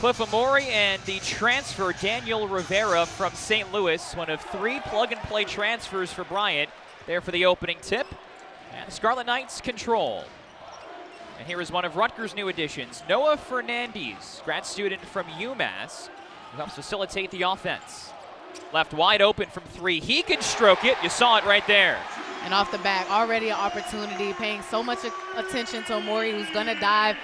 Cliff Amori and the transfer Daniel Rivera from St. Louis, one of 3 plug-and-play transfers for Bryant. There for the opening tip. And the Scarlet Knights control. And here is one of Rutgers' new additions, Noah Fernandez, grad student from UMass, who helps facilitate the offense. Left wide open from 3. He can stroke it. You saw it right there. And off the back, already an opportunity, paying so much attention to Amori, who's going to dive,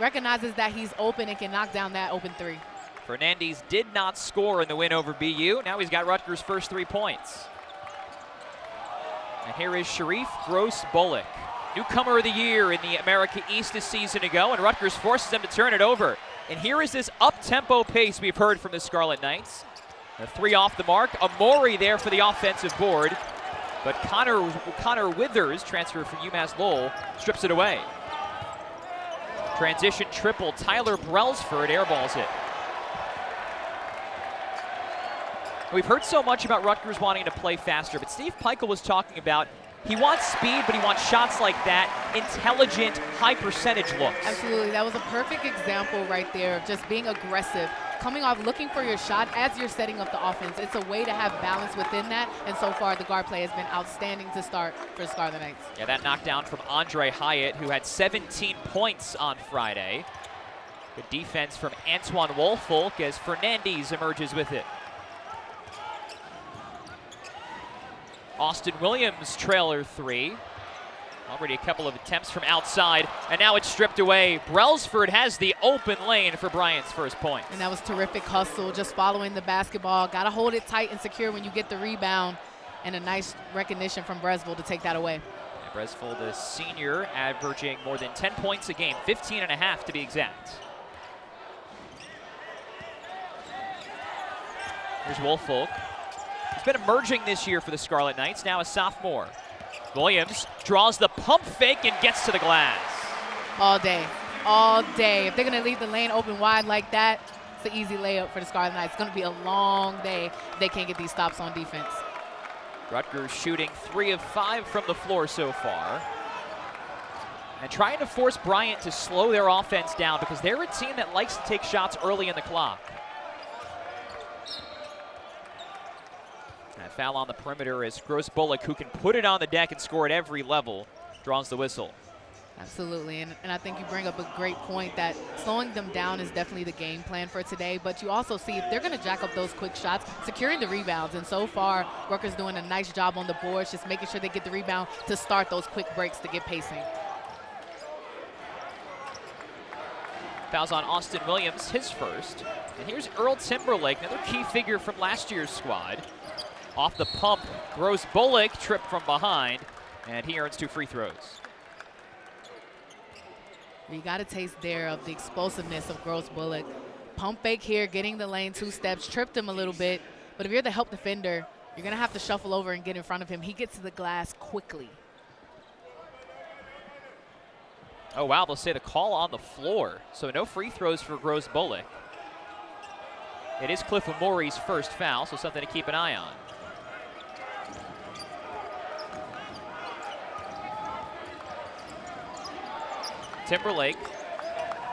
recognizes that he's open and can knock down that open 3. Fernandez did not score in the win over BU. Now he's got Rutgers' first 3 points. And here is Sharif Gross-Bullock, newcomer of the year in the America East a season ago, and Rutgers forces him to turn it over. And here is this up-tempo pace we've heard from the Scarlet Knights. A 3 off the mark. Amori there for the offensive board. But Connor Withers, transfer from UMass Lowell, strips it away. Transition triple. Tyler Brailsford airballs it. We've heard so much about Rutgers wanting to play faster, but Steve Peichel was talking about he wants speed, but he wants shots like that, intelligent, high-percentage looks. Absolutely. That was a perfect example right there of just being aggressive, coming off, looking for your shot as you're setting up the offense. It's a way to have balance within that, and so far the guard play has been outstanding to start for Scarlet Knights. Yeah, that knockdown from Aundre Hyatt, who had 17 points on Friday. Good defense from Antoine Woolfolk as Fernandez emerges with it. Austin Williams, trailer 3. Already a couple of attempts from outside, and now it's stripped away. Brailsford has the open lane for Bryant's first point. And that was terrific hustle, just following the basketball. Got to hold it tight and secure when you get the rebound, and a nice recognition from Bresville to take that away. Yeah, Bresville, the senior, averaging more than 10 points a game, 15.5 to be exact. Here's Woolfolk. He's been emerging this year for the Scarlet Knights, now a sophomore. Williams draws the pump fake and gets to the glass. All day, all day. If they're going to leave the lane open wide like that, it's an easy layup for the Scarlet Knights. It's going to be a long day if they can't get these stops on defense. Rutgers shooting 3 of 5 from the floor so far. And trying to force Bryant to slow their offense down because they're a team that likes to take shots early in the clock. That foul on the perimeter is Gross-Bullock, who can put it on the deck and score at every level, draws the whistle. Absolutely, and I think you bring up a great point that slowing them down is definitely the game plan for today, but you also see if they're going to jack up those quick shots, securing the rebounds, and so far, Rutgers doing a nice job on the boards, just making sure they get the rebound to start those quick breaks to get pacing. Fouls on Austin Williams, his first. And here's Earl Timberlake, another key figure from last year's squad. Off the pump, Gross-Bullock tripped from behind, and he earns 2 free throws. You got a taste there of the explosiveness of Gross-Bullock. Pump fake here, getting the lane 2 steps, tripped him a little bit, but if you're the help defender, you're gonna have to shuffle over and get in front of him. He gets to the glass quickly. Oh wow, they'll say the call on the floor, so no free throws for Gross-Bullock. It is Cliff Amori's first foul, so something to keep an eye on. Timberlake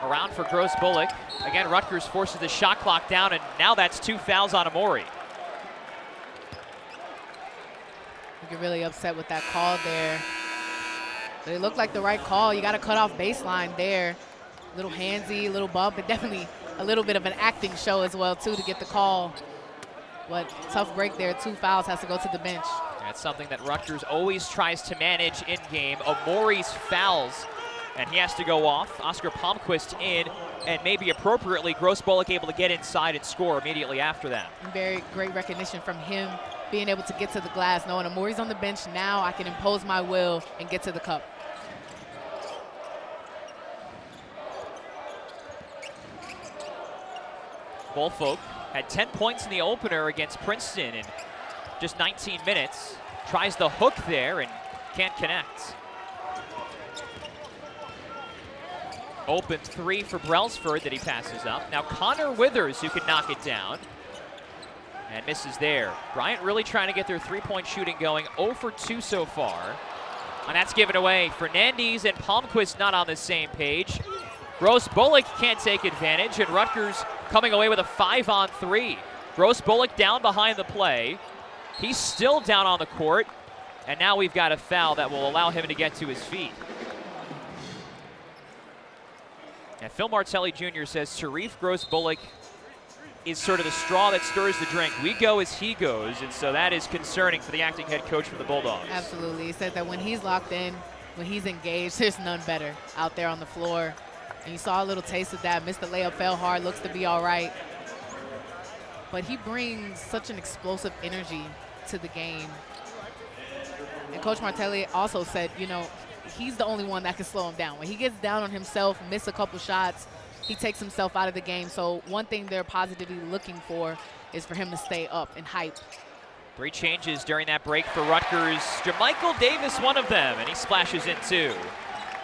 around for Gross-Bullock. Again, Rutgers forces the shot clock down, and now that's 2 fouls on Amori. You get really upset with that call there. But it looked like the right call. You got to cut off baseline there. Little handsy, little bump, and definitely a little bit of an acting show as well, too, to get the call. But tough break there. 2 fouls, has to go to the bench. That's something that Rutgers always tries to manage in-game. Amori's fouls, and he has to go off. Oscar Palmquist in, and maybe appropriately, Gross-Bullock able to get inside and score immediately after that. And very great recognition from him, being able to get to the glass, knowing Amori's on the bench now, I can impose my will and get to the cup. Woolfolk had 10 points in the opener against Princeton in just 19 minutes. Tries the hook there and can't connect. Open 3 for Brailsford that he passes up. Now Connor Withers, who could knock it down, and misses there. Bryant really trying to get their 3-point shooting going. 0 for 2 so far. And that's given away. Fernandez and Palmquist not on the same page. Gross-Bullock can't take advantage, and Rutgers coming away with a 5-on-3. Gross Bullock down behind the play. He's still down on the court, and now we've got a foul that will allow him to get to his feet. And Phil Martelli Jr. says Sharif Gross Bullock is sort of the straw that stirs the drink. We go as he goes, and so that is concerning for the acting head coach for the Bulldogs. Absolutely. He said that when he's locked in, when he's engaged, there's none better out there on the floor. And you saw a little taste of that. Missed the layup, fell hard, looks to be all right. But he brings such an explosive energy to the game. And Coach Martelli also said, you know, he's the only one that can slow him down. When he gets down on himself, miss a couple shots, he takes himself out of the game. So one thing they're positively looking for is for him to stay up and hype. 3 changes during that break for Rutgers. Jermichael Davis, one of them, and he splashes in 2.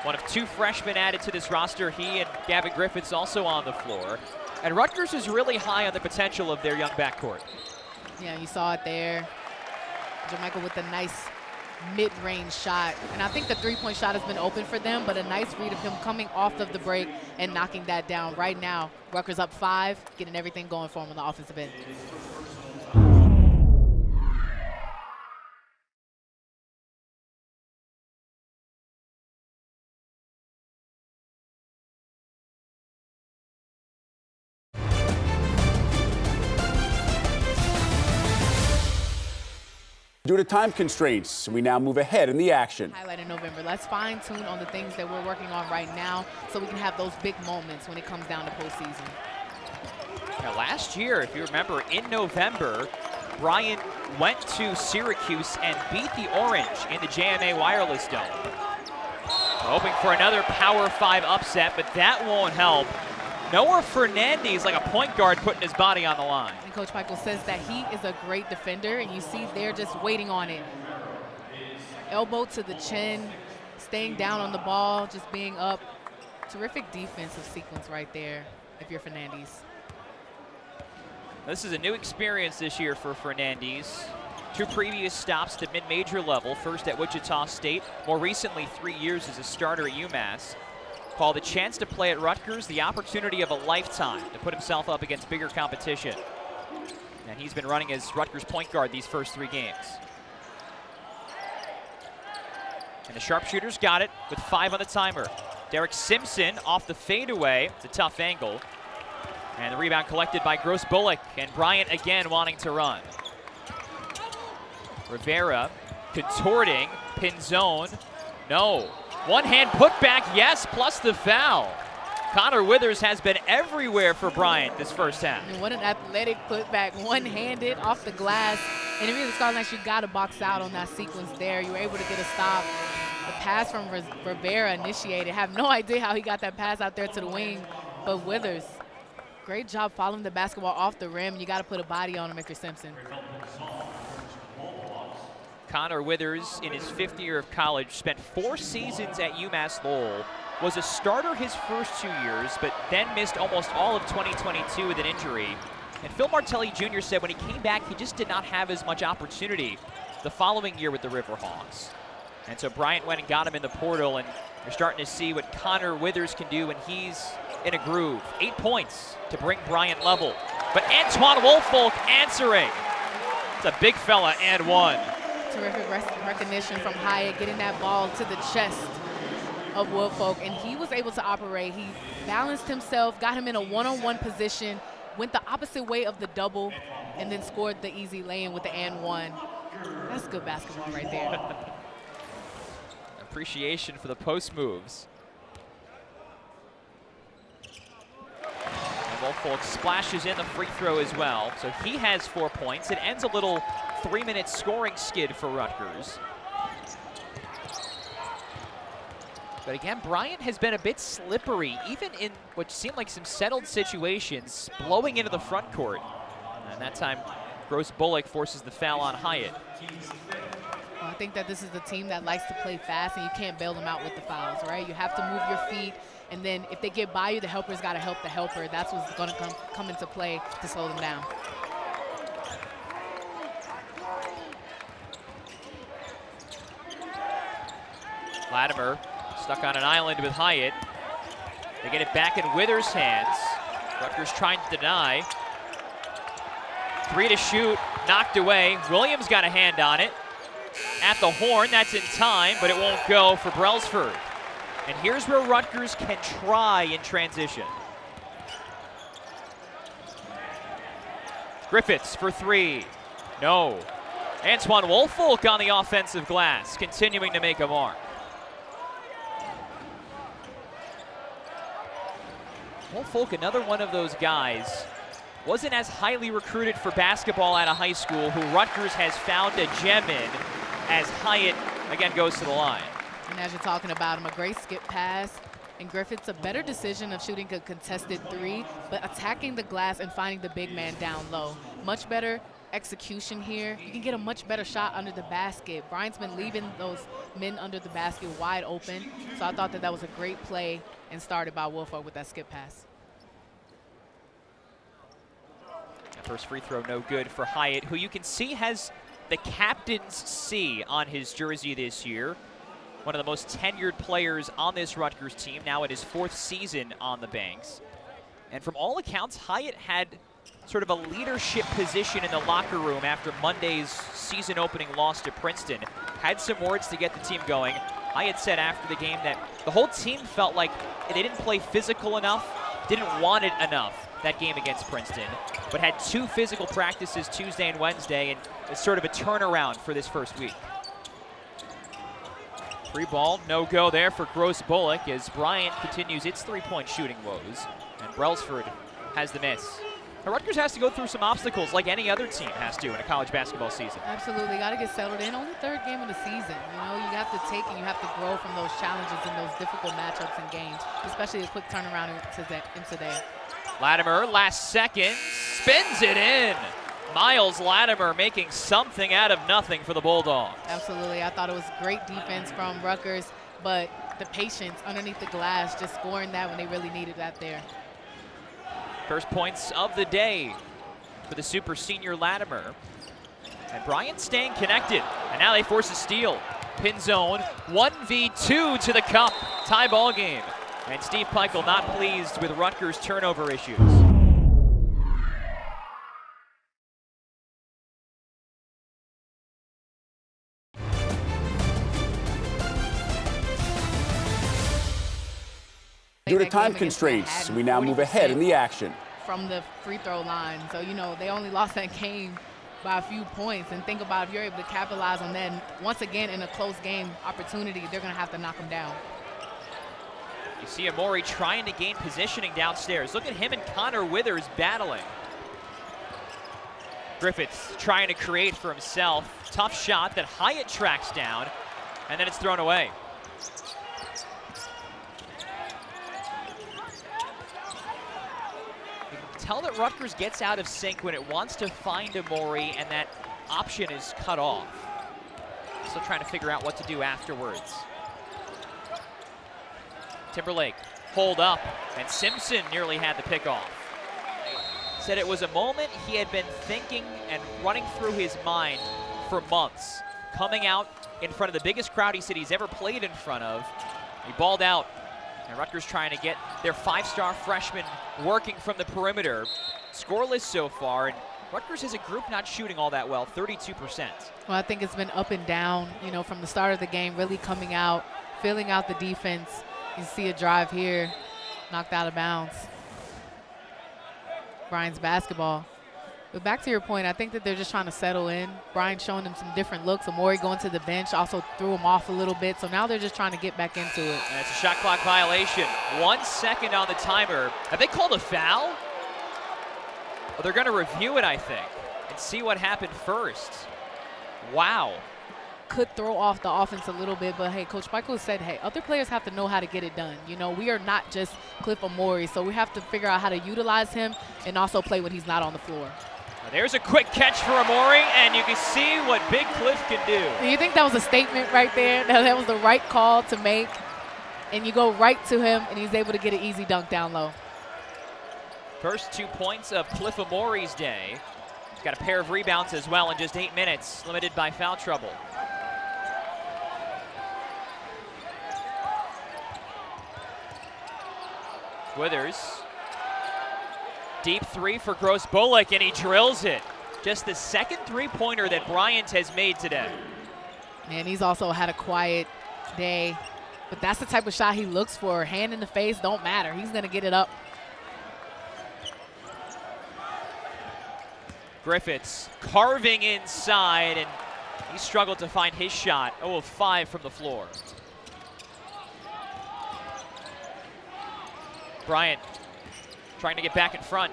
One of 2 freshmen added to this roster. He and Gavin Griffiths also on the floor. And Rutgers is really high on the potential of their young backcourt. Yeah, you saw it there. Jermichael with a nice mid-range shot. And I think the three-point shot has been open for them, but a nice read of him coming off of the break and knocking that down. Right now, Rutgers up 5, getting everything going for him on the offensive end. Due to time constraints, we now move ahead in the action. Highlight in November. Let's fine-tune on the things that we're working on right now so we can have those big moments when it comes down to postseason. Now, last year, if you remember, in November, Bryant went to Syracuse and beat the Orange in the JMA Wireless Dome. Hoping for another Power 5 upset, but that won't help. Noah Fernandez, like a point guard, putting his body on the line. And Coach Michael says that he is a great defender, and you see they're just waiting on it. Elbow to the chin, staying down on the ball, just being up. Terrific defensive sequence right there if you're Fernandez. This is a new experience this year for Fernandez. 2 previous stops to mid-major level, first at Wichita State, more recently 3 years as a starter at UMass. Called a chance to play at Rutgers, the opportunity of a lifetime to put himself up against bigger competition. And he's been running as Rutgers point guard these first 3 games. And the sharpshooters got it with 5 on the timer. Derek Simpson off the fadeaway. It's a tough angle. And the rebound collected by Gross Bullock, and Bryant again wanting to run. Rivera contorting, pin zone, no. One-hand putback, yes, plus the foul. Connor Withers has been everywhere for Bryant this first half. And what an athletic putback, one-handed off the glass. And if you're the Scarlet Knights, you got to box out on that sequence there. You were able to get a stop. The pass from Rivera initiated. Have no idea how he got that pass out there to the wing, but Withers, great job following the basketball off the rim. You got to put a body on him if you're Simpson. Connor Withers, in his 5th year of college, spent 4 seasons at UMass Lowell, was a starter his first 2 years, but then missed almost all of 2022 with an injury. And Phil Martelli Jr. said when he came back, he just did not have as much opportunity the following year with the Riverhawks. And so Bryant went and got him in the portal, and you're starting to see what Connor Withers can do when he's in a groove. 8 points to bring Bryant level. But Antoine Woolfolk answering. It's a big fella and 1. Terrific recognition from Hyatt, getting that ball to the chest of Woolfolk, and he was able to operate. He balanced himself, got him in a one-on-one position, went the opposite way of the double, and then scored the easy lay-in with the and 1. That's good basketball right there. Appreciation for the post moves. And Woolfolk splashes in the free throw as well, so he has 4 points. It ends a little 3-minute scoring skid for Rutgers. But again, Bryant has been a bit slippery, even in what seemed like some settled situations, blowing into the front court. And that time, Gross Bullock forces the foul on Hyatt. Well, I think that this is the team that likes to play fast, and you can't bail them out with the fouls, right? You have to move your feet, and then if they get by you, the helper's got to help the helper. That's what's going to come into play to slow them down. Latimer stuck on an island with Hyatt. They get it back in Withers' hands. Rutgers trying to deny. 3 to shoot, knocked away. Williams got a hand on it. At the horn, that's in time, but it won't go for Brailsford. And here's where Rutgers can try in transition. Griffiths for 3. No. Antoine Woolfolk on the offensive glass, continuing to make a mark. Woolfolk, another one of those guys, wasn't as highly recruited for basketball out of high school, who Rutgers has found a gem in, as Hyatt again goes to the line. And as you're talking about him, a great skip pass. And Griffiths, a better decision of shooting a contested 3, but attacking the glass and finding the big man down low. Much better execution here. You can get a much better shot under the basket. Bryant's been leaving those men under the basket wide open. So I thought that that was a great play and started by Woolfolk with that skip pass. That first free throw no good for Hyatt, who you can see has the captain's C on his jersey this year. One of the most tenured players on this Rutgers team, now in his 4th season on the Banks. And from all accounts, Hyatt had sort of a leadership position in the locker room after Monday's season opening loss to Princeton. Had some words to get the team going. Hyatt said after the game that the whole team felt like they didn't play physical enough, didn't want it enough that game against Princeton, but had 2 physical practices Tuesday and Wednesday, and it's sort of a turnaround for this first week. Free ball, no go there for Gross Bullock as Bryant continues its 3-point shooting woes, and Brailsford has the miss. Now, Rutgers has to go through some obstacles like any other team has to in a college basketball season. Absolutely, got to get settled in. Only 3rd game of the season. You know, you have to take and you have to grow from those challenges and those difficult matchups and games, especially a quick turnaround in today. Latimer, last second, spins it in. Miles Latimer making something out of nothing for the Bulldogs. Absolutely. I thought it was great defense from Rutgers, but the patience underneath the glass, just scoring that when they really needed that there. First points of the day for the super senior Latimer. And Bryant staying connected. And now they force a steal. Pin zone, 1v2 to the cup. Tie ball game. And Steve Peichel not pleased with Rutgers' turnover issues. Due to time constraints, we now move ahead in the action. From the free throw line. So, you know, they only lost that game by a few points. And think about if you're able to capitalize on that. And once again, in a close game opportunity, they're going to have to knock them down. You see Amori trying to gain positioning downstairs. Look at him and Connor Withers battling. Griffiths trying to create for himself. Tough shot that Hyatt tracks down, and then it's thrown away. Tell that Rutgers gets out of sync when it wants to find Amori, and that option is cut off. Still trying to figure out what to do afterwards. Timberlake, hold up, and Simpson nearly had the pick off. Said it was a moment he had been thinking and running through his mind for months. Coming out in front of the biggest crowd he said he's ever played in front of. He balled out. And Rutgers trying to get their 5-star freshman working from the perimeter. Scoreless so far, and Rutgers as a group not shooting all that well, 32%. Well, I think it's been up and down, you know, from the start of the game, really coming out, filling out the defense. You see a drive here, knocked out of bounds. Bryant's basketball. But back to your point, I think that they're just trying to settle in. Bryant showing them some different looks. Amori going to the bench also threw him off a little bit. So now they're just trying to get back into it. And it's a shot clock violation. 1 second on the timer. Have they called a foul? Well, they're going to review it, I think, and see what happened first. Wow. Could throw off the offense a little bit, but hey, Coach Peichel said, hey, other players have to know how to get it done. You know, we are not just Cliff Amori, so we have to figure out how to utilize him and also play when he's not on the floor. There's a quick catch for Amori, and you can see what Big Cliff can do. Do you think that was a statement right there? That was the right call to make, and you go right to him, and he's able to get an easy dunk down low. First 2 points of Cliff Amori's day. He's got a pair of rebounds as well in just 8 minutes, limited by foul trouble. Withers Deep three for Gross Bullock, and he drills it. Just the second three-pointer that Bryant has made today. Man, he's also had a quiet day, but that's the type of shot he looks for. Hand in the face, don't matter. He's going to get it up. Griffiths carving inside, and he struggled to find his shot. 0 of 5 from the floor. Bryant trying to get back in front.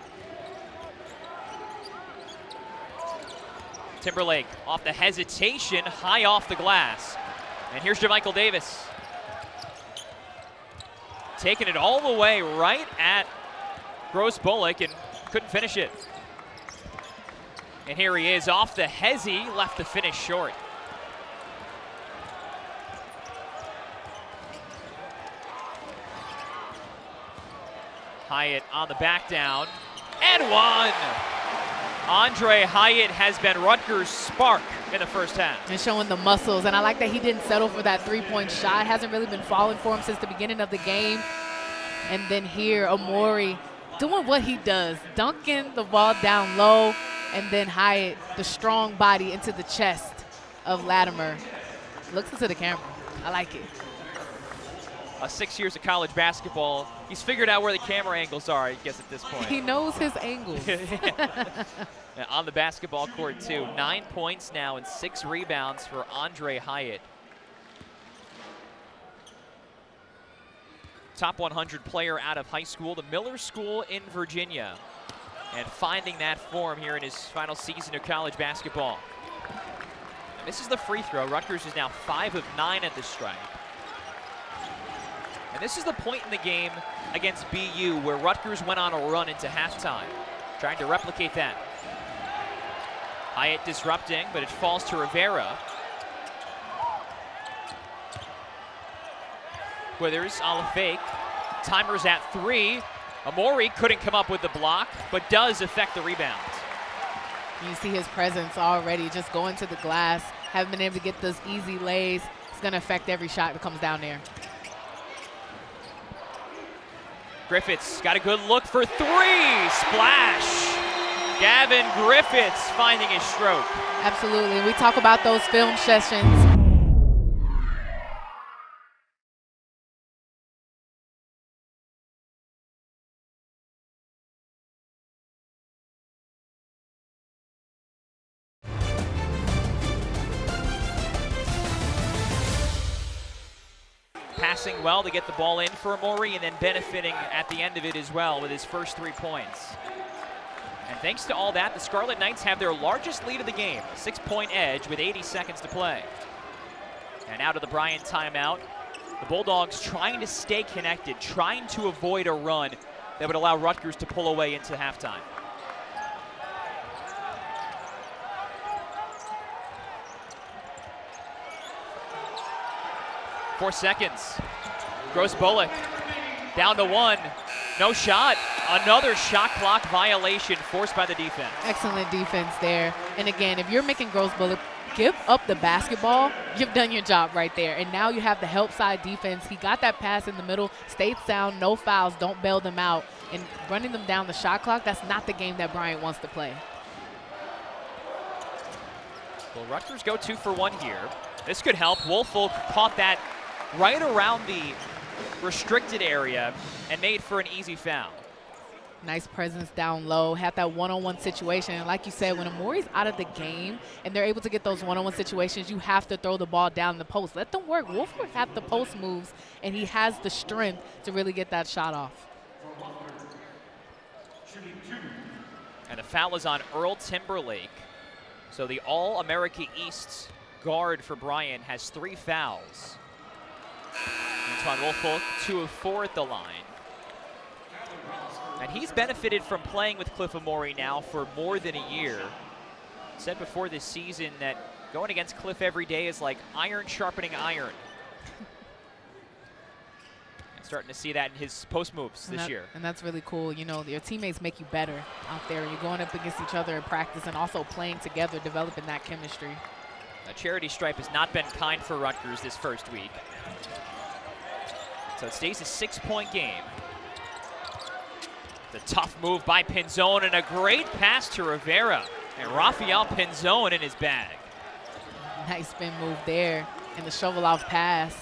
Timberlake off the hesitation, high off the glass. And here's JaMychal Davis. Taking it all the way right at Gross Bullock and couldn't finish it. And here he is off the hezi, left the finish short. Hyatt on the back down, and one! Aundre Hyatt has been Rutgers' spark in the first half. And showing the muscles, and I like that he didn't settle for that three-point shot. Hasn't really been falling for him since the beginning of the game. And then here, Amori doing what he does, dunking the ball down low, and then Hyatt, the strong body into the chest of Latimer. Looks into the camera. I like it. 6 years of college basketball, he's figured out where the camera angles are, I guess, at this point. He knows his angles. Yeah, on the basketball court, too. 9 points now and 6 rebounds for Aundre Hyatt. Top 100 player out of high school, the Miller School in Virginia. And finding that form here in his final season of college basketball. And this is the free throw. Rutgers is now 5 of 9 at the stripe. And this is the point in the game against BU where Rutgers went on a run into halftime, trying to replicate that. Hyatt disrupting, but it falls to Rivera. Withers on the fake. Timer's at 3. Amori couldn't come up with the block, but does affect the rebound. You see his presence already, just going to the glass, haven't been able to get those easy lays. It's going to affect every shot that comes down there. Griffiths got a good look for 3. Splash! Gavin Griffiths finding his stroke. Absolutely. We talk about those film sessions. Passing well to get the ball in for Amori and then benefiting at the end of it as well with his first 3 points. And thanks to all that, the Scarlet Knights have their largest lead of the game, a 6-point edge with 80 seconds to play. And out of the Bryant timeout, the Bulldogs trying to stay connected, trying to avoid a run that would allow Rutgers to pull away into halftime. Four seconds. Gross Bullock down to 1. No shot. Another shot clock violation forced by the defense. Excellent defense there. And again, if you're making Gross Bullock give up the basketball, you've done your job right there. And now you have the help side defense. He got that pass in the middle, stayed sound, no fouls, don't bail them out. And running them down the shot clock, that's not the game that Bryant wants to play. Well, Rutgers go 2 for 1 here. This could help. Woelfel caught that right around the restricted area and made for an easy foul. Nice presence down low, had that one-on-one situation. And like you said, when Amori's out of the game and they're able to get those one-on-one situations, you have to throw the ball down the post. Let them work. Woelfel had the post moves, and he has the strength to really get that shot off. And the foul is on Earl Timberlake. So the All-America East guard for Bryant has 3 fouls. Antoine Woelfel, 2 of 4 at the line. And he's benefited from playing with Cliff Amori now for more than a year. Said before this season that going against Cliff every day is like iron sharpening iron. And starting to see that in his post moves this year. And that's really cool. You know, your teammates make you better out there. You're going up against each other in practice and also playing together, developing that chemistry. A charity stripe has not been kind for Rutgers this first week. So it stays a 6-point game. The tough move by Pinzon and a great pass to Rivera. And Rafael Pinzon in his bag. Nice spin move there. And the shovel off pass,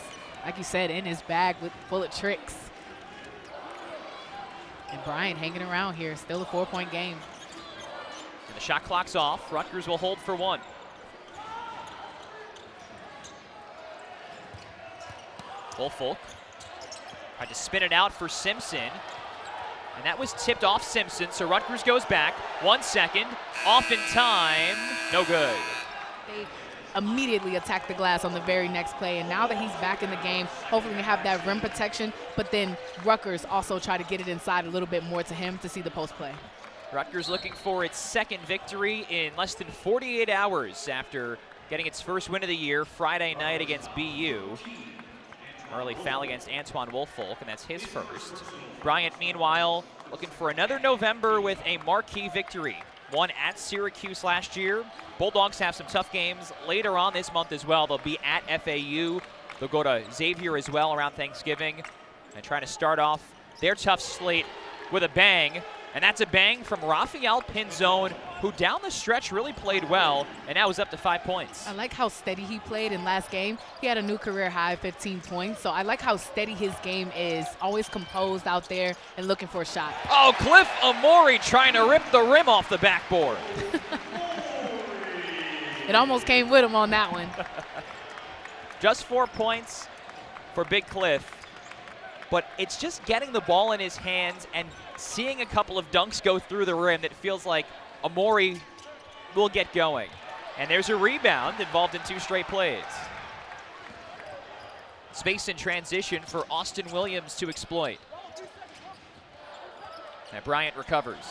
like you said, in his bag full of tricks. And Bryant hanging around here, still a 4-point game. And the shot clock's off. Rutgers will hold for 1. Woolfolk tried to spin it out for Simpson. And that was tipped off Simpson, so Rutgers goes back. 1 second, off in time, no good. They immediately attack the glass on the very next play, and now that he's back in the game, hopefully we have that rim protection, but then Rutgers also try to get it inside a little bit more to him to see the post play. Rutgers looking for its second victory in less than 48 hours after getting its first win of the year Friday night against BU. Early foul against Antoine Woolfolk, and that's his first. Bryant, meanwhile, looking for another November with a marquee victory. Won at Syracuse last year. Bulldogs have some tough games later on this month as well. They'll be at FAU. They'll go to Xavier as well around Thanksgiving and trying to start off their tough slate with a bang. And that's a bang from Rafael Pinzon, who down the stretch really played well and now is up to 5 points. I like how steady he played in last game. He had a new career high, 15 points. So I like how steady his game is, always composed out there and looking for a shot. Oh, Cliff Amori trying to rip the rim off the backboard. It almost came with him on that one. Just 4 points for Big Cliff. But it's just getting the ball in his hands and seeing a couple of dunks go through the rim that feels like Amori will get going. And there's a rebound involved in 2 straight plays. Space in transition for Austin Williams to exploit. And Bryant recovers.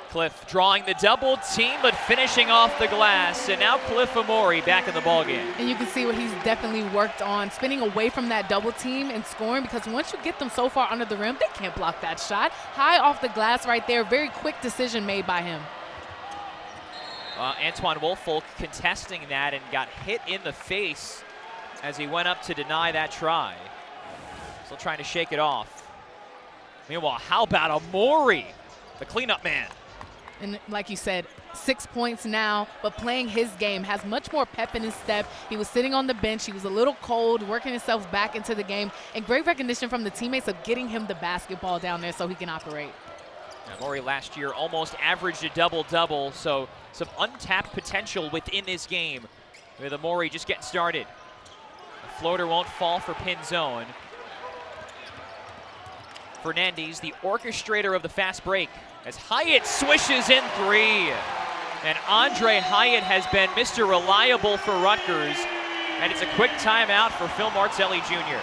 Cliff drawing the double team, but finishing off the glass. And now Cliff Amori back in the ballgame. And you can see what he's definitely worked on, spinning away from that double team and scoring, because once you get them so far under the rim, they can't block that shot. High off the glass right there. Very quick decision made by him. Antoine Woolfolk contesting that and got hit in the face as he went up to deny that try. Still trying to shake it off. Meanwhile, how about Amori, the cleanup man? And like you said, 6 points now, but playing his game, has much more pep in his step. He was sitting on the bench. He was a little cold, working himself back into the game, and great recognition from the teammates of getting him the basketball down there so he can operate. Amori last year almost averaged a double-double, so some untapped potential within this game with Amori just getting started. The floater won't fall for Pinzon. Fernandez, the orchestrator of the fast break, as Hyatt swishes in 3. And Aundre Hyatt has been Mr. Reliable for Rutgers. And it's a quick timeout for Phil Martelli Jr.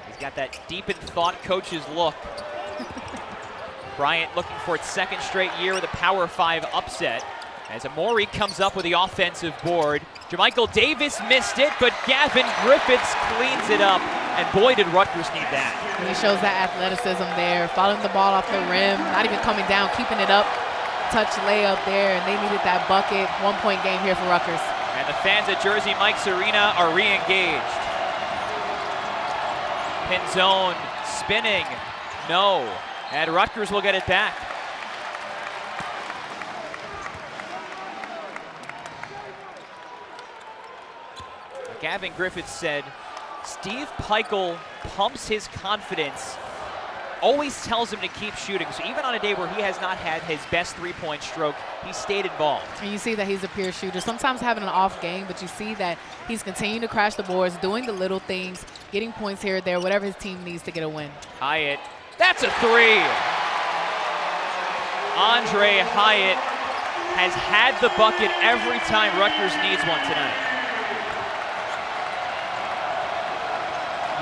He's got that deep in thought coach's look. Bryant looking for its second straight year with a Power 5 upset as Amori comes up with the offensive board. Jermichael Davis missed it, but Gavin Griffiths cleans it up, and boy did Rutgers need that. And he shows that athleticism there, following the ball off the rim, not even coming down, keeping it up, touch layup there, and they needed that bucket. 1 point game here for Rutgers. And the fans at Jersey Mike's Arena are re-engaged. Pinzon spinning, no. And Rutgers will get it back. Gavin Griffiths said, Steve Peichel pumps his confidence, always tells him to keep shooting. So even on a day where he has not had his best three-point stroke, he stayed involved. And you see that he's a pure shooter, sometimes having an off game, but you see that he's continuing to crash the boards, doing the little things, getting points here or there, whatever his team needs to get a win. Hyatt, that's a 3. Aundre Hyatt has had the bucket every time Rutgers needs one tonight.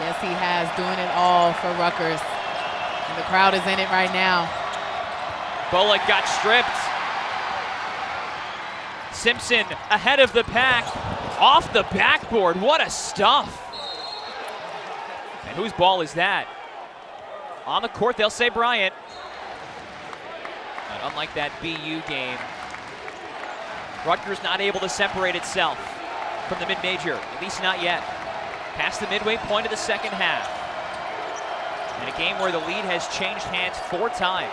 Yes, he has, doing it all for Rutgers. And the crowd is in it right now. Bullock got stripped. Simpson ahead of the pack, off the backboard. What a stuff. And whose ball is that? On the court, they'll say Bryant. But unlike that BU game, Rutgers not able to separate itself from the mid-major, at least not yet. Past the midway point of the second half. In a game where the lead has changed hands 4 times.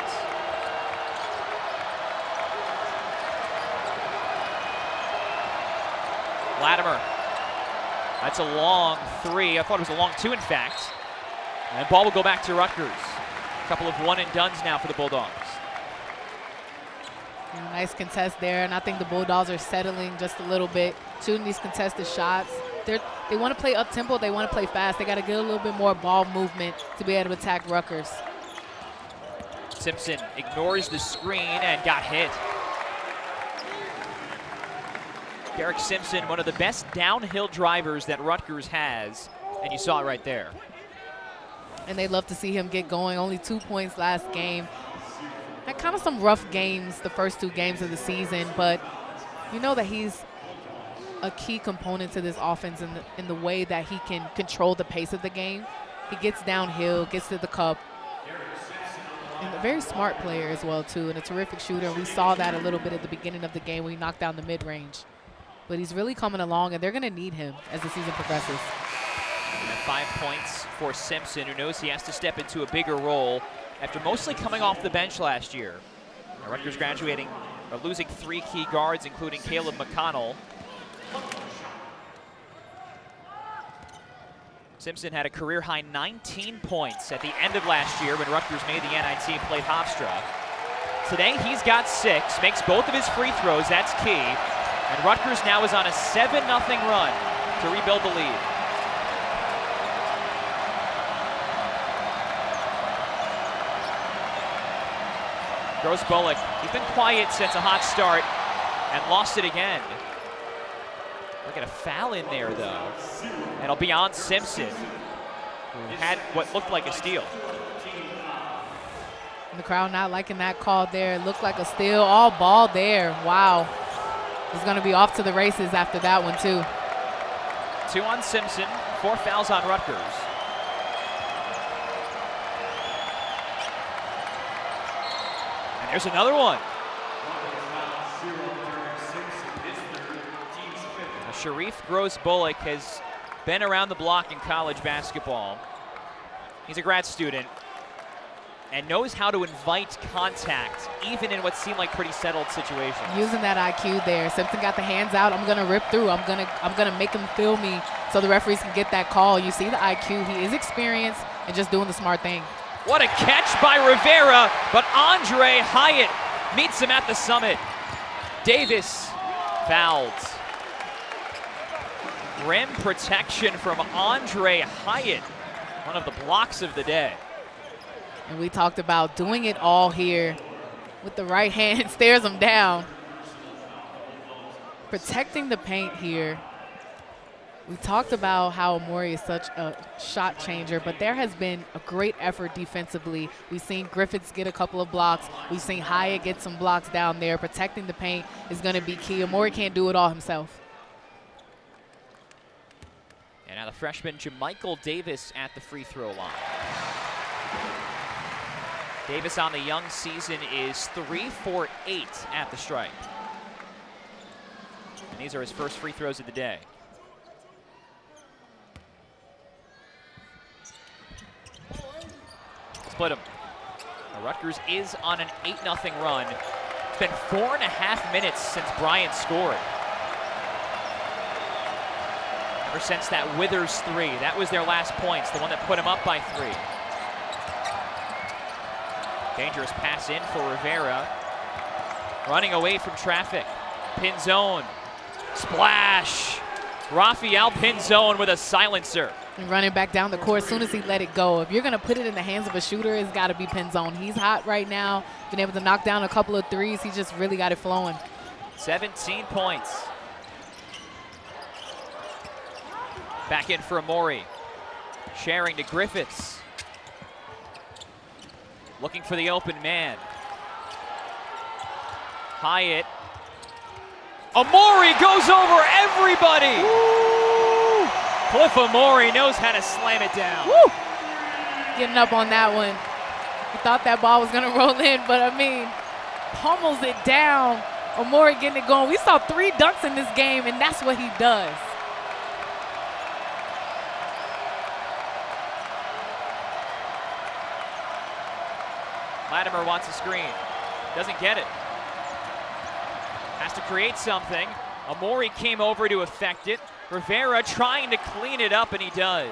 Latimer. That's a long 3. I thought it was a long 2, in fact. And ball will go back to Rutgers. A couple of one-and-dones now for the Bulldogs. Nice contest there, and I think the Bulldogs are settling just a little bit, shooting these contested shots. They want to play up-tempo. They want to play fast. They got to get a little bit more ball movement to be able to attack Rutgers. Simpson ignores the screen and got hit. Derek Simpson, one of the best downhill drivers that Rutgers has, and you saw it right there. And they'd love to see him get going. Only 2 points last game. Had kind of some rough games the first 2 games of the season, but you know that he's a key component to this offense in the way that he can control the pace of the game. He gets downhill, gets to the cup. And a very smart player as well, too, and a terrific shooter. We saw that a little bit at the beginning of the game when he knocked down the mid-range. But he's really coming along, and they're going to need him as the season progresses. And 5 points for Simpson, who knows he has to step into a bigger role after mostly coming off the bench last year. Now, Rutgers losing 3 key guards, including Caleb McConnell. Simpson had a career-high 19 points at the end of last year when Rutgers made the NIT and played Hofstra. Today, he's got 6, makes both of his free throws, that's key. And Rutgers now is on a 7-0 run to rebuild the lead. Gross Bullock, he's been quiet since a hot start and lost it again. Look at a foul in there, though. And it'll be on Simpson, who had what looked like a steal. And the crowd not liking that call there. It looked like a steal, all ball there. Wow. He's going to be off to the races after that one, too. 2 on Simpson, 4 fouls on Rutgers. And there's another one. Sharif Gross Bullock has been around the block in college basketball. He's a grad student and knows how to invite contact, even in what seemed like pretty settled situations. Using that IQ there. Simpson got the hands out. I'm gonna rip through. I'm gonna make him feel me so the referees can get that call. You see the IQ. He is experienced and just doing the smart thing. What a catch by Rivera, but Aundre Hyatt meets him at the summit. Davis fouled. Rim protection from Aundre Hyatt, one of the blocks of the day. And we talked about doing it all here with the right hand, stares him down. Protecting the paint here. We talked about how Amori is such a shot changer, but there has been a great effort defensively. We've seen Griffiths get a couple of blocks. We've seen Hyatt get some blocks down there. Protecting the paint is going to be key. Amori can't do it all himself. And now the freshman Jamichael Davis at the free throw line. Davis on the young season is 3 for 8 at the stripe. And these are his first free throws of the day. Split him. Now Rutgers is on an 8-0 run. It's been 4.5 minutes since Bryant scored. Ever since that Withers 3. That was their last points, the one that put them up by 3. Dangerous pass in for Rivera. Running away from traffic. Pinzone. Splash. Rafael Pinzone with a silencer. And running back down the court as soon as he let it go. If you're going to put it in the hands of a shooter, it's got to be Pinzone. He's hot right now. Been able to knock down a couple of threes. He just really got it flowing. 17 points. Back in for Amori. Sharing to Griffiths. Looking for the open man. Hyatt. Amori goes over everybody. Woo! Cliff Amore knows how to slam it down. Woo! Getting up on that one. He thought that ball was going to roll in, but I mean, pummels it down. Amore getting it going. We saw 3 dunks in this game, and that's what he does. Latimer wants a screen. Doesn't get it. Has to create something. Amore came over to affect it. Rivera trying to clean it up, and he does.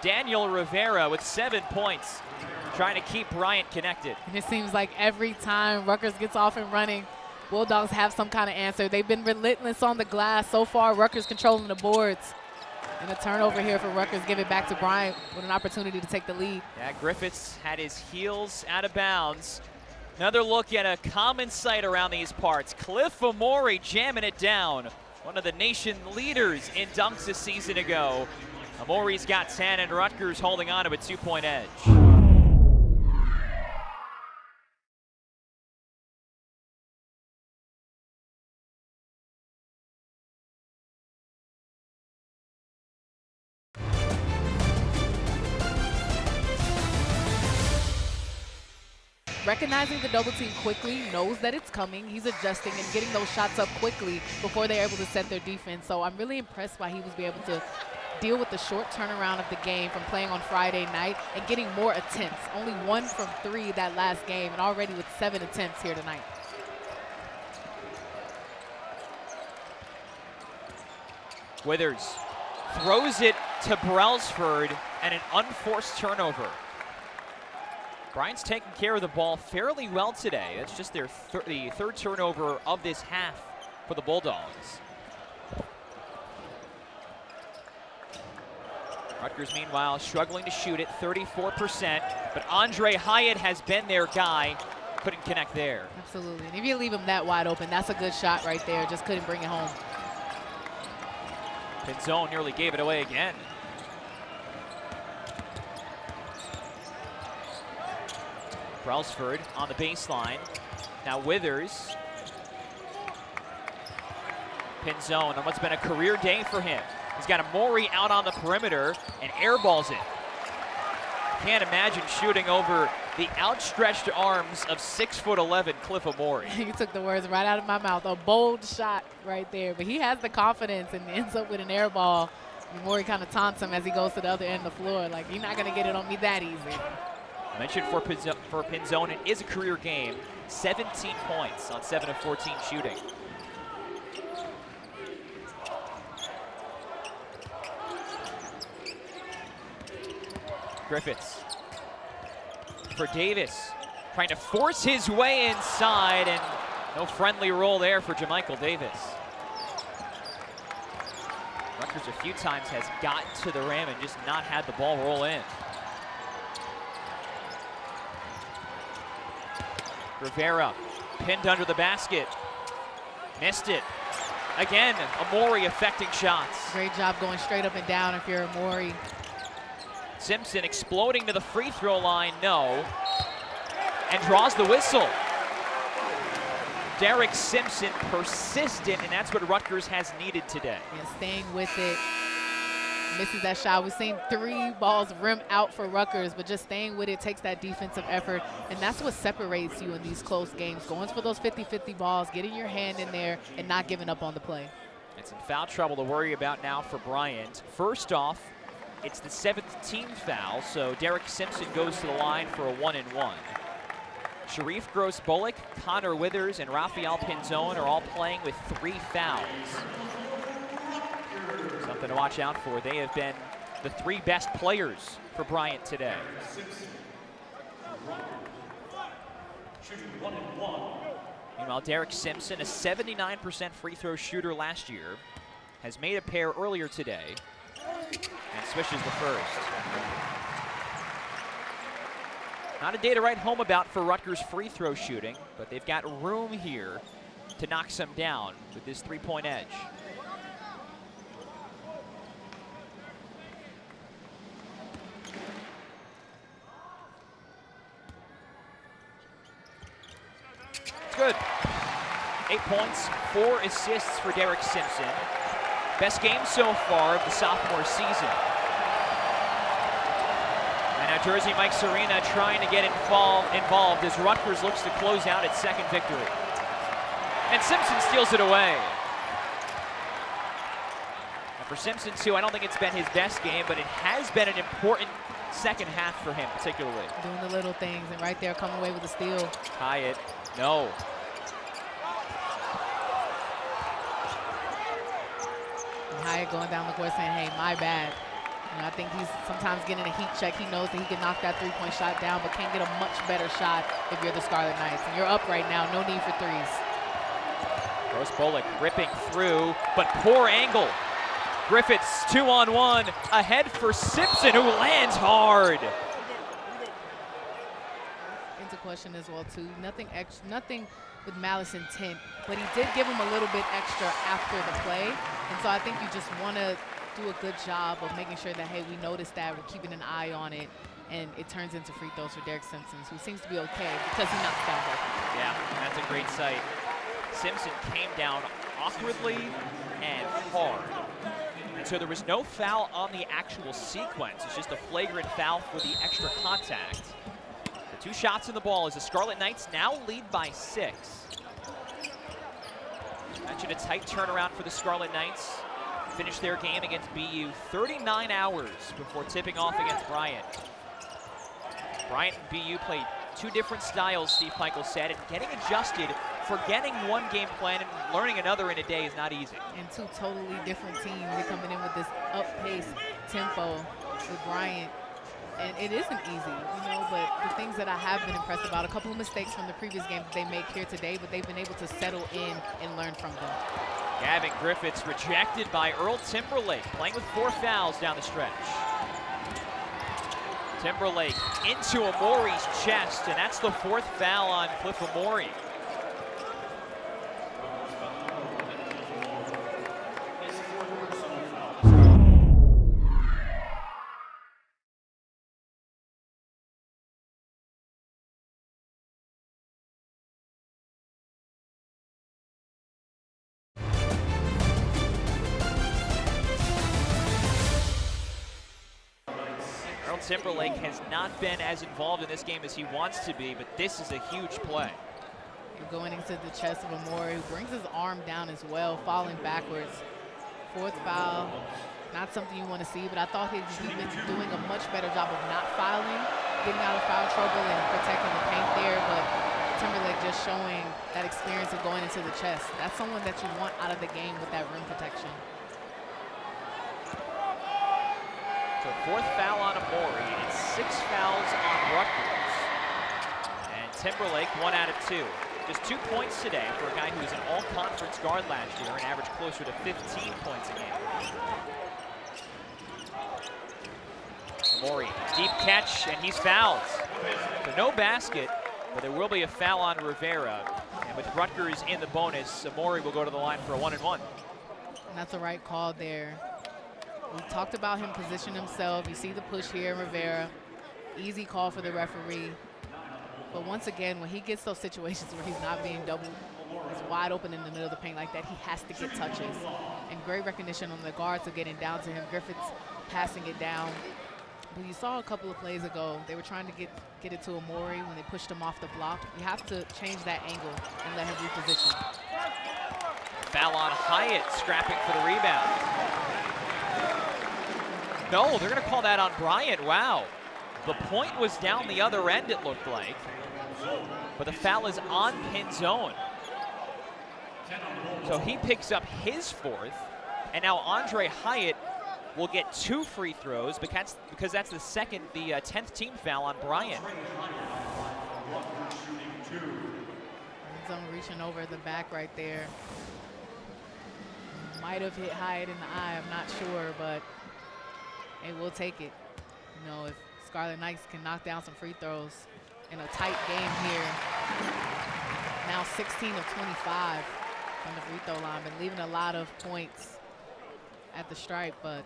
Daniel Rivera with 7 points, trying to keep Bryant connected. And it seems like every time Rutgers gets off and running, Bulldogs have some kind of answer. They've been relentless on the glass. So far, Rutgers controlling the boards. And a turnover here for Rutgers. Give it back to Bryant with an opportunity to take the lead. Yeah, Griffiths had his heels out of bounds. Another look at a common sight around these parts. Cliff Amore jamming it down. One of the nation leaders in dunks a season ago. Amore's got 10, and Rutgers holding on to a 2-point edge. Recognizing the double team quickly, knows that it's coming. He's adjusting and getting those shots up quickly before they're able to set their defense. So I'm really impressed by he was able to deal with the short turnaround of the game from playing on Friday night and getting more attempts. Only 1 from 3 that last game, and already with 7 attempts here tonight. Withers throws it to Brailsford, and an unforced turnover. Bryant's taking care of the ball fairly well today. It's just their the 3rd turnover of this half for the Bulldogs. Rutgers, meanwhile, struggling to shoot it, 34%, but Aundre Hyatt has been their guy. Couldn't connect there. Absolutely, and if you leave him that wide open, that's a good shot right there. Just couldn't bring it home. Pinzone nearly gave it away again. Brailsford on the baseline. Now Withers. Pinzone on what's been a career day for him. He's got Amore out on the perimeter and airballs it. Can't imagine shooting over the outstretched arms of 6'11" Cliff Amore. You took the words right out of my mouth. A bold shot right there, but he has the confidence and ends up with an air ball. Amore kind of taunts him as he goes to the other end of the floor, like, you're not going to get it on me that easy. I mentioned for Pinzone, it is a career game. 17 points on 7 of 14 shooting. Griffiths for Davis, trying to force his way inside, and no friendly roll there for Jamichael Davis. Rutgers a few times has gotten to the rim and just not had the ball roll in. Rivera pinned under the basket, missed it. Again, Amore affecting shots. Great job going straight up and down if you're Amore. Simpson exploding to the free throw line, no, and draws the whistle. Derek Simpson persistent, and that's what Rutgers has needed today. Yeah, staying with it. Misses that shot. We've seen 3 balls rim out for Rutgers, but just staying with it takes that defensive effort, and that's what separates you in these close games. Going for those 50-50 balls, getting your hand in there, and not giving up on the play. It's in foul trouble to worry about now for Bryant. First off, it's the 7th team foul, so Derek Simpson goes to the line for a 1-and-1. Sharif Gross-Bullock, Connor Withers, and Rafael Pinzone are all playing with 3 fouls. Something to watch out for. They have been the 3 best players for Bryant today. Meanwhile, Derek Simpson, a 79% free throw shooter last year, has made a pair earlier today and swishes the first. Not a day to write home about for Rutgers free throw shooting, but they've got room here to knock some down with this 3-point edge. It's good. 8 points, 4 assists for Derek Simpson. Best game so far of the sophomore season. And now Jersey Mike Serena trying to get involved as Rutgers looks to close out its second victory. And Simpson steals it away. And for Simpson, too, I don't think it's been his best game, but it has been an important second half for him, particularly. Doing the little things, and right there coming away with the steal. Hyatt, no. And Hyatt going down the court saying, hey, my bad. You know, I think he's sometimes getting a heat check. He knows that he can knock that three-point shot down, but can't get a much better shot if you're the Scarlet Knights. And you're up right now, no need for threes. Gross Bullock ripping through, but poor angle. Griffiths 2-on-1 ahead for Simpson, who lands hard. Into question as well too. Nothing with malice intent, but he did give him a little bit extra after the play, and so I think you just want to do a good job of making sure that, hey, we noticed that, we're keeping an eye on it, and it turns into free throws for Derek Simpson, who seems to be okay because he knocks down both. Yeah, that's a great sight. Simpson came down awkwardly and hard. And so there was no foul on the actual sequence. It's just a flagrant foul for the extra contact. The two shots in the ball as the Scarlet Knights now lead by 6. Mentioned a tight turnaround for the Scarlet Knights. Finished their game against BU 39 hours before tipping off against Bryant. Bryant and BU played two different styles, Steve Peichel said, and getting adjusted, forgetting one game plan and learning another in a day is not easy. And two totally different teams. They're coming in with this up-pace tempo with Bryant. And it isn't easy, you know, but the things that I have been impressed about, a couple of mistakes from the previous game that they made here today, but they've been able to settle in and learn from them. Gavin Griffiths rejected by Earl Timberlake, playing with 4 fouls down the stretch. Timberlake into Amori's chest, and that's the 4th foul on Cliff Amori. Timberlake has not been as involved in this game as he wants to be, but this is a huge play. You're going into the chest of Amori, who brings his arm down as well, falling backwards. 4th foul, not something you want to see, but I thought he'd been doing a much better job of not fouling, getting out of foul trouble and protecting the paint there, but Timberlake just showing that experience of going into the chest. That's someone that you want out of the game with that rim protection. So 4th foul on Amori, and 6 fouls on Rutgers. And Timberlake 1 out of 2. Just 2 points today for a guy who was an all-conference guard last year and averaged closer to 15 points a game. Amori, deep catch, and he's fouled. So no basket, but there will be a foul on Rivera. And with Rutgers in the bonus, Amori will go to the line for a 1-and-1. And that's the right call there. We talked about him position himself. You see the push here in Rivera. Easy call for the referee. But once again, when he gets those situations where he's not being doubled, he's wide open in the middle of the paint like that, he has to get touches. And great recognition on the guards of getting down to him. Griffiths passing it down. But you saw a couple of plays ago, they were trying to get it to Amori when they pushed him off the block. You have to change that angle and let him reposition. Foul on Hyatt, scrapping for the rebound. No, they're going to call that on Bryant. Wow. The point was down the other end, it looked like. But the foul is on pin zone. So he picks up his 4th. And now Aundre Hyatt will get 2 free throws because that's the 10th team foul on Bryant. Zone reaching over the back right there. Might have hit Hyatt in the eye, I'm not sure, but hey, we'll take it. You know, if Scarlet Knights can knock down some free throws in a tight game here. Now 16 of 25 from the free throw line, been leaving a lot of points at the stripe, but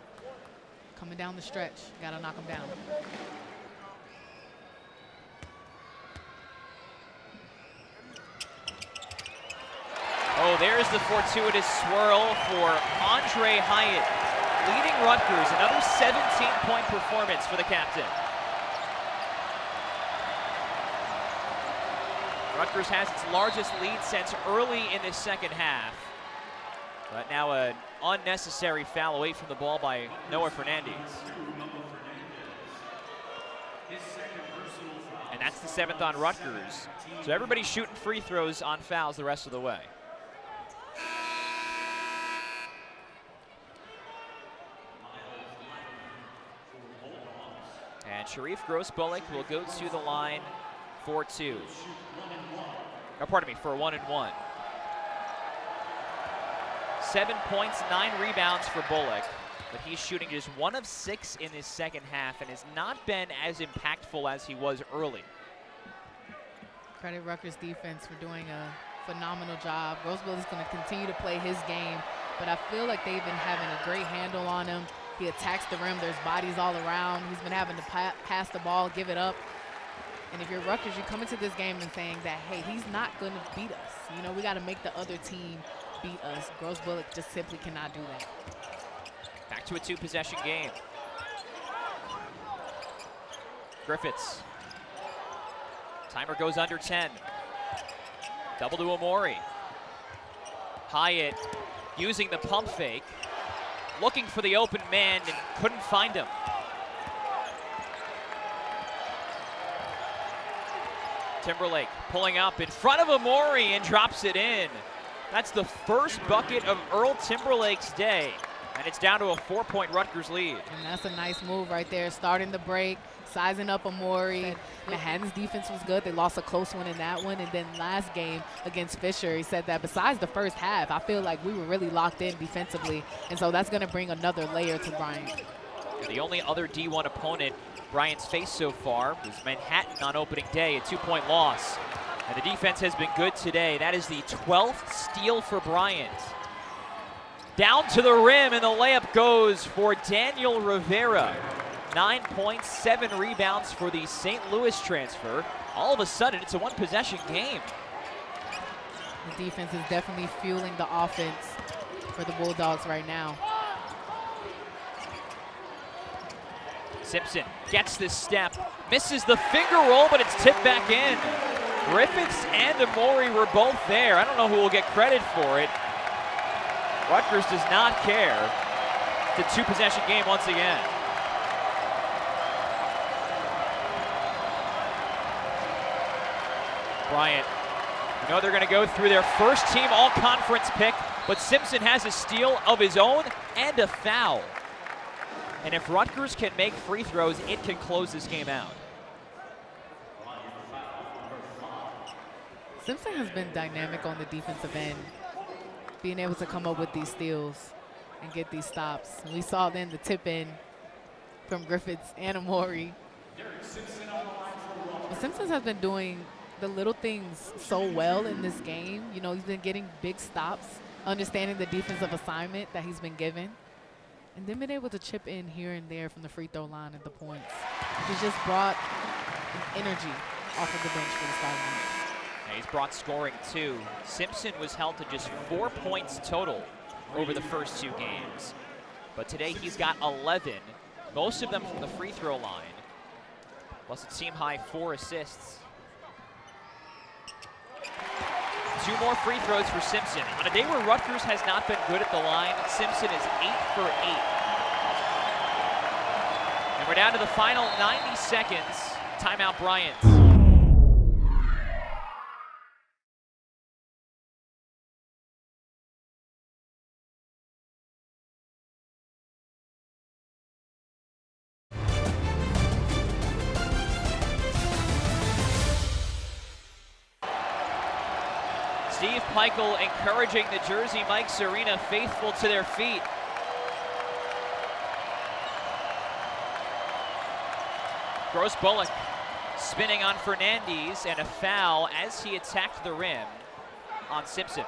coming down the stretch, gotta knock them down. Oh, there's the fortuitous swirl for Aundre Hyatt, leading Rutgers. Another 17-point performance for the captain. Rutgers has its largest lead since early in the second half. But now an unnecessary foul away from the ball by Noah Fernandez. And that's the 7th on Rutgers. So everybody's shooting free throws on fouls the rest of the way. And Sharif Gross-Bullock will go to the line for 2. Oh, pardon me, for a 1-and-1. 7 points, 9 rebounds for Bullock, but he's shooting just 1 of 6 in this second half and has not been as impactful as he was early. Credit Rutgers defense for doing a phenomenal job. Gross-Bullock is going to continue to play his game, but I feel like they've been having a great handle on him. He attacks the rim. There's bodies all around. He's been having to pass the ball, give it up. And if you're Rutgers, you come into this game and saying that, hey, he's not going to beat us. You know, we got to make the other team beat us. Gross-Bullock just simply cannot do that. Back to a 2-possession game. Griffiths. Timer goes under 10. Double to Amori. Hyatt using the pump fake, looking for the open man and couldn't find him. Timberlake pulling up in front of Amori and drops it in. That's the first bucket of Earl Timberlake's day, and it's down to a 4-point Rutgers lead. And that's a nice move right there, starting the break, sizing up Amori. Manhattan's defense was good. They lost a close one in that one, and then last game against Fisher, he said that besides the first half, I feel like we were really locked in defensively, and so that's going to bring another layer to Bryant. And the only other D1 opponent Bryant's faced so far was Manhattan on opening day, a 2-point loss. And the defense has been good today. That is the 12th steal for Bryant. Down to the rim, and the layup goes for Daniel Rivera. 9 points, 7 rebounds for the St. Louis transfer. All of a sudden, it's a 1-possession game. The defense is definitely fueling the offense for the Bulldogs right now. Simpson gets this step, misses the finger roll, but it's tipped back in. Griffiths and Amori were both there. I don't know who will get credit for it. Rutgers does not care. It's a 2-possession game once again. Bryant, you know they're going to go through their first team all-conference pick, but Simpson has a steal of his own and a foul. And if Rutgers can make free throws, it can close this game out. Simpson has been dynamic on the defensive end, being able to come up with these steals and get these stops. And we saw then the tip in from Griffiths and Amori. But Simpson has been doing the little things so well in this game. You know, he's been getting big stops, understanding the defensive assignment that he's been given, and then been able to chip in here and there from the free throw line at the points. He's just brought energy off of the bench for the Scarlet Knights. He's brought scoring too. Simpson was held to just 4 points total over the first 2 games. But today he's got 11, most of them from the free throw line, plus a team-high 4 assists. 2 more free throws for Simpson. On a day where Rutgers has not been good at the line, Simpson is 8 for 8. And we're down to the final 90 seconds. Timeout Bryant. Steve Peichel encouraging the Jersey Mike's Arena faithful to their feet. Gross-Bullock spinning on Fernandez, and a foul as he attacked the rim on Simpson.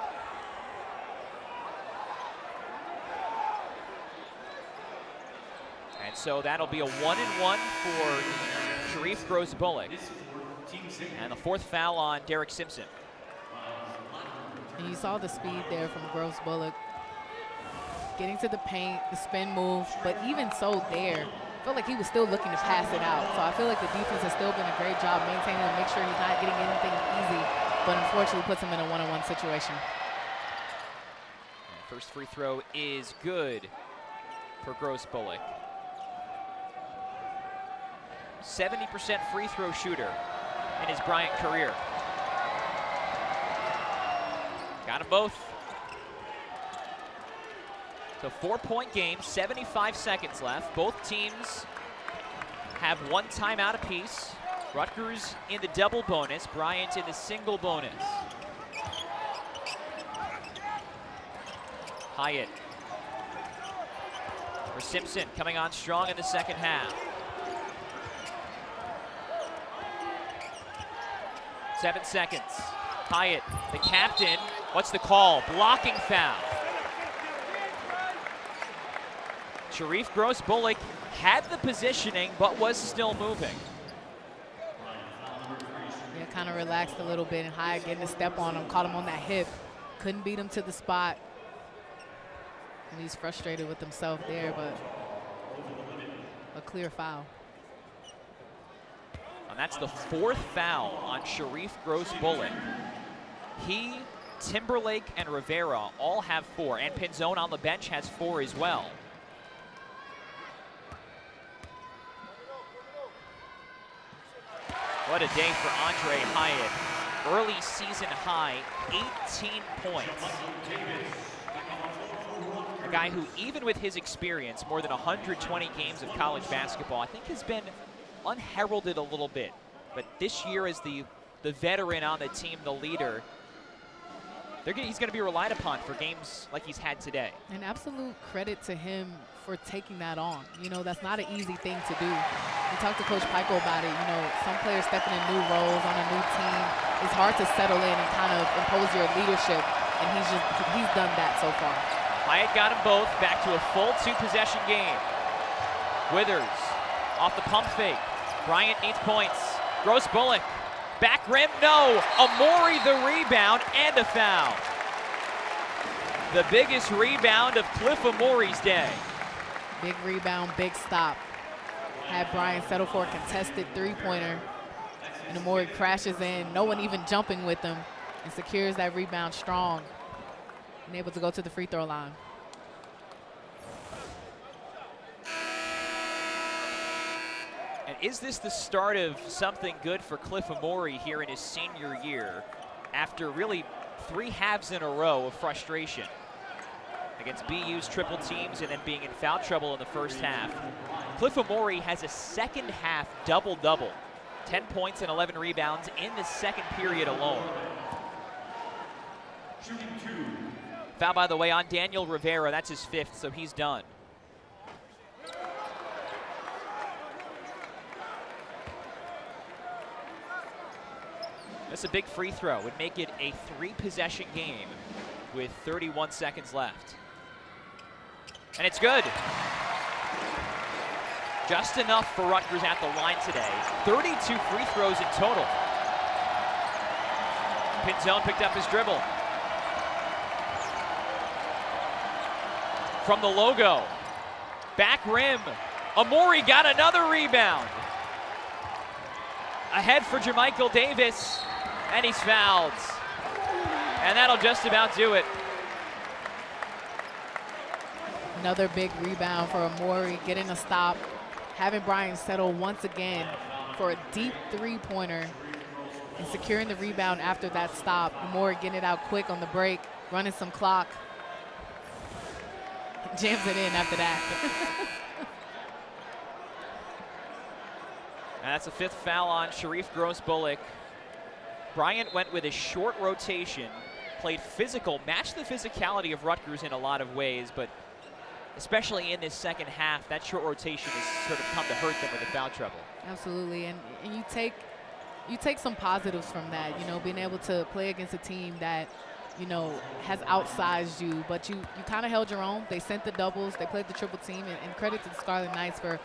And so that'll be a 1-and-1 for Sharif Gross-Bullock. And the 4th foul on Derek Simpson. And you saw the speed there from Gross Bullock. Getting to the paint, the spin move, but even so there, I felt like he was still looking to pass it out. So I feel like the defense has still been a great job maintaining to make sure he's not getting anything easy, but unfortunately puts him in a one-on-one situation. First free throw is good for Gross Bullock. 70% free throw shooter in his Bryant career. Got them both. So 4-point game, 75 seconds left. Both teams have one timeout apiece. Rutgers in the double bonus, Bryant in the single bonus. Hyatt for Simpson, coming on strong in the second half. 7 seconds. Hyatt, the captain. What's the call? Blocking foul. Sharif Gross Bullock had the positioning, but was still moving. Yeah, kind of relaxed a little bit, and Hyatt getting a step on him, caught him on that hip. Couldn't beat him to the spot. And he's frustrated with himself there, but a clear foul. And that's the 4th foul on Sharif Gross Bullock. He, Timberlake, and Rivera all have 4, and Pinzone on the bench has 4 as well. What a day for Aundre Hyatt. Early season high, 18 points. A guy who, even with his experience, more than 120 games of college basketball, I think has been unheralded a little bit. But this year as the veteran on the team, the leader, he's going to be relied upon for games like he's had today. And absolute credit to him for taking that on. You know, that's not an easy thing to do. We talked to Coach Pico about it. You know, some players stepping in new roles on a new team. It's hard to settle in and kind of impose your leadership, and he's done that so far. Hyatt got them both back to a full 2-possession game. Withers off the pump fake. Bryant needs points. Gross Bullock, back rim, no. Amori the rebound and a foul. The biggest rebound of Cliff Amori's day. Big rebound, big stop. Had Bryant settle for a contested three-pointer, and Amori crashes in, no one even jumping with him, and secures that rebound strong, and able to go to the free throw line. And is this the start of something good for Cliff Amori here in his senior year after really 3 halves in a row of frustration against BU's triple teams and then being in foul trouble in the first half? Cliff Amori has a second half double-double, 10 points and 11 rebounds in the second period alone. Foul, by the way, on Daniel Rivera. That's his 5th, so he's done. That's a big free throw. Would make it a 3-possession game with 31 seconds left. And it's good. Just enough for Rutgers at the line today. 32 free throws in total. Pinzone picked up his dribble. From the logo. Back rim. Amori got another rebound. Ahead for Jermichael Davis. And he's fouled. And that'll just about do it. Another big rebound for Amori, getting a stop, having Bryant settle once again for a deep three-pointer, and securing the rebound after that stop. Amori getting it out quick on the break, running some clock. Jams it in after that. And that's a 5th foul on Sharif Gross Bullock. Bryant went with a short rotation, played physical, matched the physicality of Rutgers in a lot of ways, but especially in this second half, that short rotation has sort of come to hurt them with the foul trouble. Absolutely, and you take some positives from that, you know, being able to play against a team that, you know, has outsized you, but you kind of held your own. They sent the doubles, they played the triple team, and credit to the Scarlet Knights for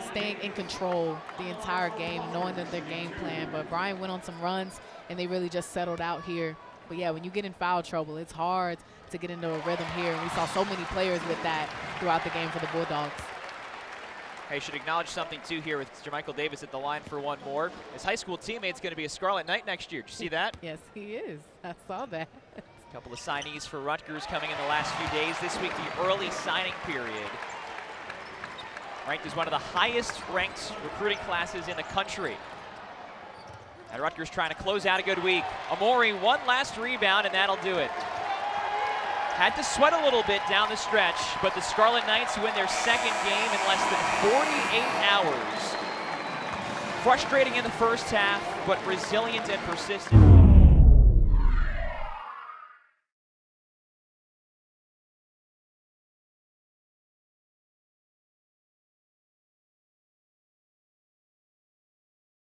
staying in control the entire game, knowing that their game plan. But Bryant went on some runs, and they really just settled out here But yeah, when you get in foul trouble, it's hard to get into a rhythm here. And we saw so many players with that throughout the game for the Bulldogs. I should acknowledge something too here with Jermichael Davis at the line for one more. His high school teammate's going to be a Scarlet Knight next year. Did you see that? Yes, he is. I saw that. A couple of signees for Rutgers coming in the last few days. This week, the early signing period. Ranked as one of the highest ranked recruiting classes in the country. And Rutgers trying to close out a good week. Amori, one last rebound, and that'll do it. Had to sweat a little bit down the stretch, but the Scarlet Knights win their second game in less than 48 hours. Frustrating in the first half, but resilient and persistent.